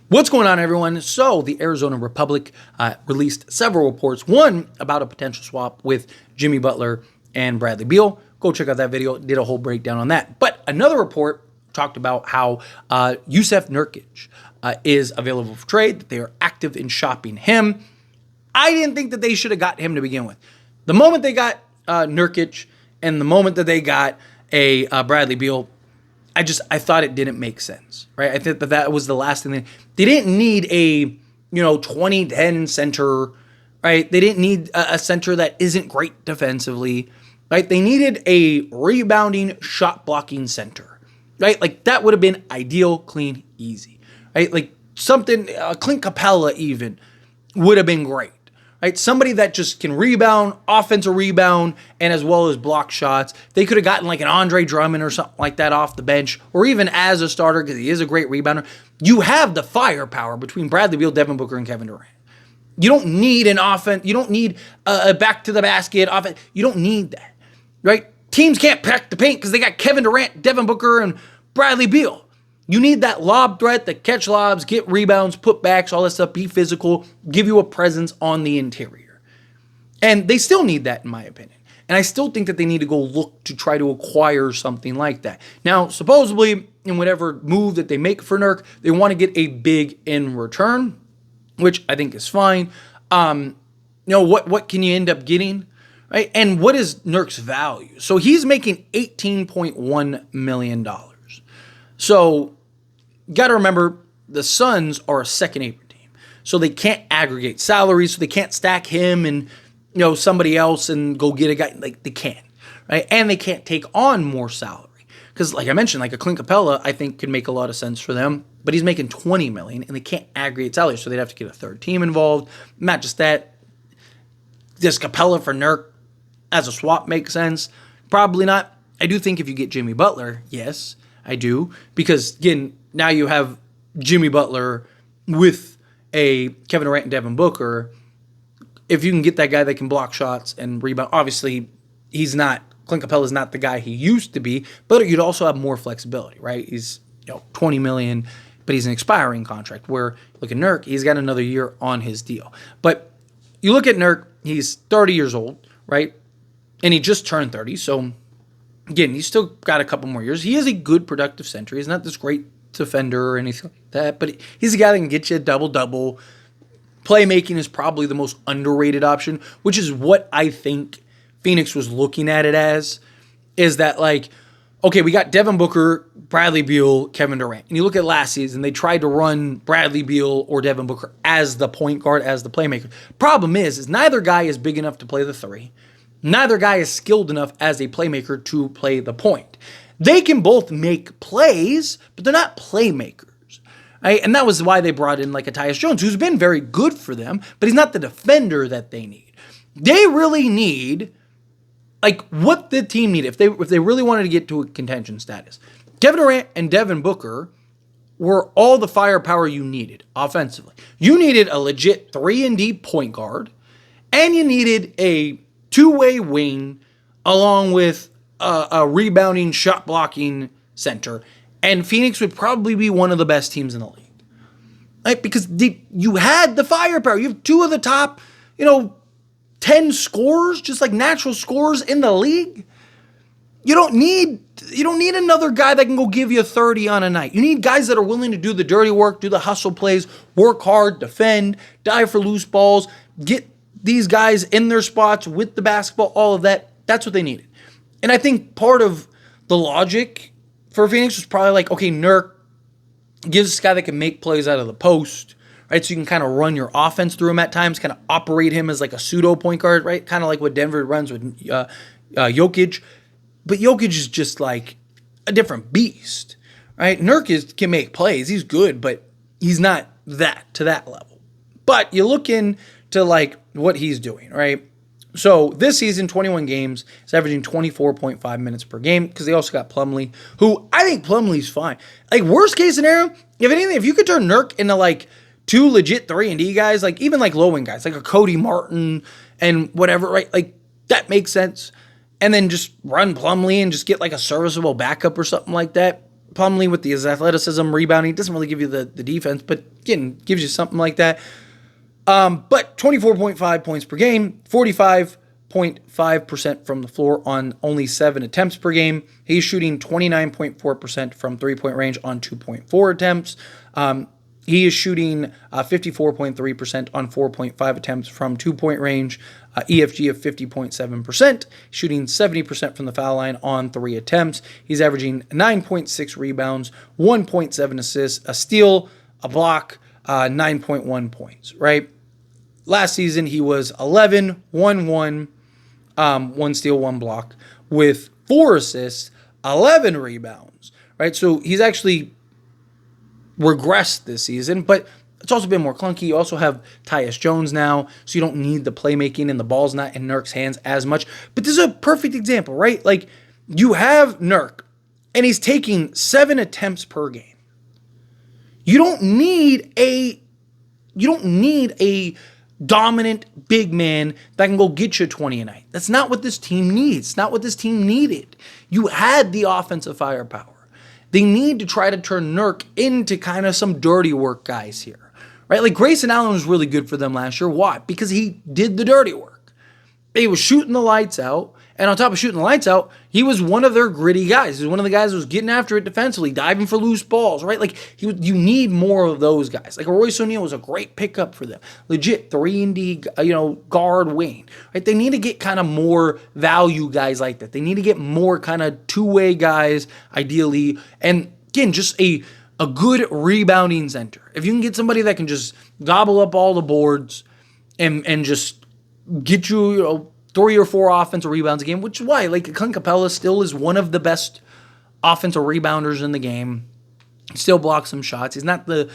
What's going on, everyone? So the Arizona Republic released several reports. One about a potential swap with Jimmy Butler and Bradley Beal. Go check out that video. Did a whole breakdown on that. But another report talked about how Jusuf Nurkic is available for trade, that they are active in shopping him. I didn't think that they should have got him to begin with. The moment they got Nurkic and the moment that they got a Bradley Beal, I thought it didn't make sense, right? I think that was the last thing. They didn't need a 2010 center, right? They didn't need a center that isn't great defensively, right? They needed a rebounding, shot blocking center, right? Like that would have been ideal, clean, easy, right? Like something, Clint Capella even would have been great. Right, somebody that just can rebound, offensive rebound, and as well as block shots. They could have gotten like an Andre Drummond or something like that off the bench, or even as a starter because he is a great rebounder. You have the firepower between Bradley Beal, Devin Booker, and Kevin Durant. You don't need an offense. You don't need a back to the basket offense. You don't need that, right? Teams can't pack the paint because they got Kevin Durant, Devin Booker, and Bradley Beal. You need that lob threat, that catch lobs, get rebounds, put backs, all that stuff, be physical, give you a presence on the interior. And they still need that, in my opinion. And I still think that they need to go look to try to acquire something like that. Now, supposedly, in whatever move that they make for Nurk, they want to get a big in return, which I think is fine. What can you end up getting? Right? And what is Nurk's value? So he's making $18.1 million. So you got to remember, the Suns are a second apron team. So they can't aggregate salaries, so they can't stack him and somebody else and go get a guy. Like they can't, right? And they can't take on more salary. Because like I mentioned, like a Clint Capella, I think could make a lot of sense for them. But he's making $20 million and they can't aggregate salary, so they'd have to get a third team involved. Not just that. Does Capella for Nurk as a swap make sense? Probably not. I do think if you get Jimmy Butler, yes, I do. Because again, now you have Jimmy Butler with a Kevin Durant and Devin Booker. If you can get that guy that can block shots and rebound, obviously Clint Capella is not the guy he used to be, but you'd also have more flexibility, right? He's $20 million, but he's an expiring contract. Where look at Nurk, he's got another year on his deal. But you look at Nurk, he's 30 years old, right? And he just turned 30, so again, he's still got a couple more years. He is a good productive center. He's not this great defender or anything like that, but he's a guy that can get you a double-double. Playmaking is probably the most underrated option, which is what I think Phoenix was looking at it as, is that like, okay, we got Devin Booker, Bradley Beal, Kevin Durant. And you look at last season, they tried to run Bradley Beal or Devin Booker as the point guard, as the playmaker. Problem is neither guy is big enough to play the three. Neither guy is skilled enough as a playmaker to play the point. They can both make plays, but they're not playmakers. Right? And that was why they brought in like a Tyus Jones, who's been very good for them, but he's not the defender that they need. They really need, like what the team needed, if they really wanted to get to a contention status. Kevin Durant and Devin Booker were all the firepower you needed offensively. You needed a legit 3-and-D point guard, and you needed a two-way wing along with a rebounding, shot-blocking center. And Phoenix would probably be one of the best teams in the league. Right? Because you had the firepower. You have two of the top, 10 scorers, just like natural scorers in the league. You don't need another guy that can go give you 30 on a night. You need guys that are willing to do the dirty work, do the hustle plays, work hard, defend, dive for loose balls, get these guys in their spots with the basketball, all of that. That's what they needed. And I think part of the logic for Phoenix was probably like, okay, Nurk gives this guy that can make plays out of the post, right? So you can kind of run your offense through him at times, kind of operate him as like a pseudo point guard, right? Kind of like what Denver runs with Jokic. But Jokic is just like a different beast, right? Nurk can make plays. He's good, but he's not to that level. But you look into like what he's doing, right? So this season, 21 games, he's averaging 24.5 minutes per game because they also got Plumlee, who I think Plumlee's fine. Like worst case scenario, if anything, if you could turn Nurk into like two legit 3-and-D guys, like even like low-end guys, like a Cody Martin and whatever, right? Like that makes sense. And then just run Plumlee and just get like a serviceable backup or something like that. Plumlee with his athleticism, rebounding, doesn't really give you the defense, but again, gives you something like that. But 24.5 points per game, 45.5% from the floor on only 7 attempts per game. He's shooting 29.4% from three-point range on 2.4 attempts. He is shooting 54.3% on 4.5 attempts from two-point range, EFG of 50.7%, shooting 70% from the foul line on 3 attempts. He's averaging 9.6 rebounds, 1.7 assists, a steal, a block, 9.1 points, right? Last season, he was 11, 1 steal, 1 block, with 4 assists, 11 rebounds, right? So he's actually regressed this season, but it's also been more clunky. You also have Tyus Jones now, so you don't need the playmaking, and the ball's not in Nurk's hands as much. But this is a perfect example, right? Like, you have Nurk, and he's taking 7 attempts per game. You don't need a dominant big man that can go get you 20 a night. That's not what this team needs. It's not what this team needed. You had the offensive firepower. They need to try to turn Nurk into kind of some dirty work guys here, right? Like, Grayson Allen was really good for them last year. Why? Because he did the dirty work. He was shooting the lights out, and on top of shooting the lights out, he was one of their gritty guys. He was one of the guys who was getting after it defensively, diving for loose balls, right? Like, you need more of those guys. Like, Royce O'Neal was a great pickup for them. Legit 3-and-D, guard wing, right? They need to get kind of more value guys like that. They need to get more kind of two-way guys, ideally. And again, just a good rebounding center. If you can get somebody that can just gobble up all the boards and just get you, 3 or 4 offensive rebounds a game, which is why, like, Clint Capella still is one of the best offensive rebounders in the game. He still blocks some shots. He's not the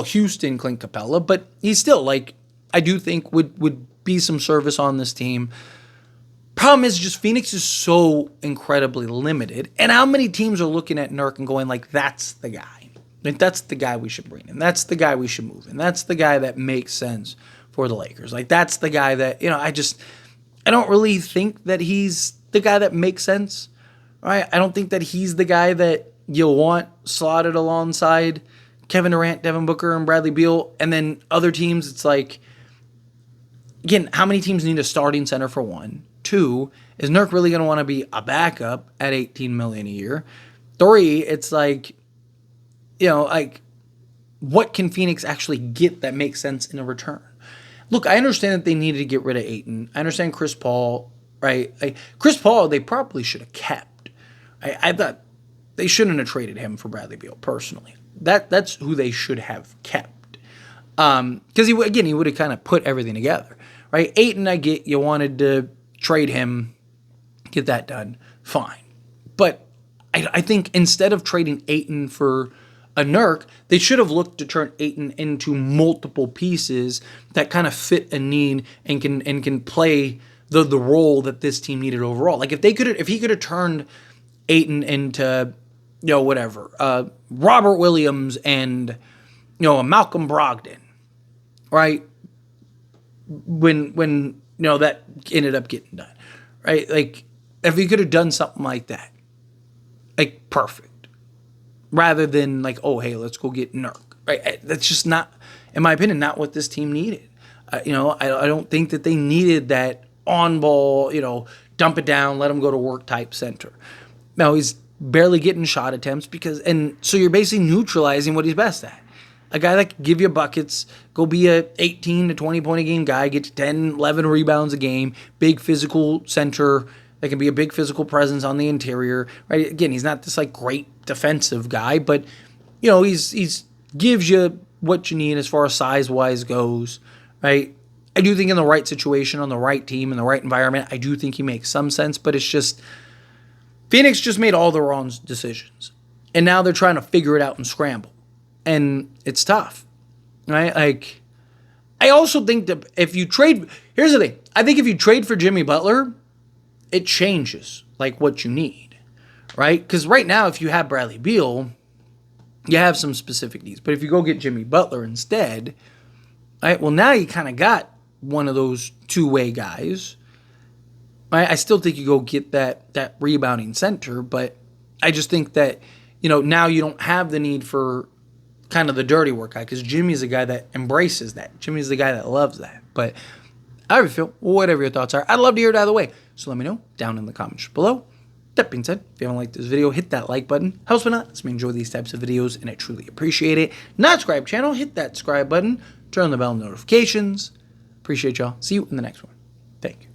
Houston Clint Capella, but he's still, like, I do think would be some service on this team. Problem is just Phoenix is so incredibly limited, and how many teams are looking at Nurk and going, like, that's the guy. Like, that's the guy we should bring in. That's the guy we should move in. That's the guy that makes sense for the Lakers. Like, that's the guy that, I don't really think that he's the guy that makes sense, right? I don't think that he's the guy that you'll want slotted alongside Kevin Durant, Devin Booker, and Bradley Beal. And then other teams, it's like, again, how many teams need a starting center for one? 2, is Nurk really going to want to be a backup at $18 million a year? 3, it's like, what can Phoenix actually get that makes sense in a return? Look, I understand that they needed to get rid of Ayton. I understand Chris Paul, right? Chris Paul, they probably should have kept. I thought they shouldn't have traded him for Bradley Beal, personally. That's who they should have kept. Because he would have kind of put everything together, right? Ayton, I get you wanted to trade him, get that done, fine. But I think instead of trading Ayton for a Nurk, they should have looked to turn Ayton into multiple pieces that kind of fit a need and can play the role that this team needed overall. Like, if he could have turned Ayton into Robert Williams and a Malcolm Brogdon, right? When that ended up getting done, right? Like, if he could have done something like that, like, perfect. Rather than like, oh, hey, let's go get Nurk, right? That's just not, in my opinion, not what this team needed. I don't think that they needed that on-ball, dump it down, let him go to work type center. No, he's barely getting shot attempts and so you're basically neutralizing what he's best at. A guy that can give you buckets, go be a 18 to 20 point a game guy, get to 10, 11 rebounds a game, big physical center that can be a big physical presence on the interior, right? Again, he's not this like great defensive guy, but he's gives you what you need as far as size-wise goes, right? I do think in the right situation, on the right team, in the right environment, I do think he makes some sense, but it's just Phoenix just made all the wrong decisions. And now they're trying to figure it out and scramble. And it's tough, right? Like, I also think that if you trade, here's the thing. I think if you trade for Jimmy Butler, it changes like what you need, right? Because right now, if you have Bradley Beal, you have some specific needs. But if you go get Jimmy Butler instead, right? Well, now you kind of got one of those two-way guys. Right? I still think you go get that rebounding center, but I just think that now you don't have the need for kind of the dirty work guy, because Jimmy's the guy that embraces that. Jimmy's the guy that loves that. But however you feel, whatever your thoughts are, I'd love to hear it either way. So let me know down in the comments below. That being said, if you haven't liked this video, hit that like button. Helps me out. Lets me enjoy these types of videos, and I truly appreciate it. Not subscribe channel, hit that subscribe button. Turn on the bell notifications. Appreciate y'all. See you in the next one. Thank you.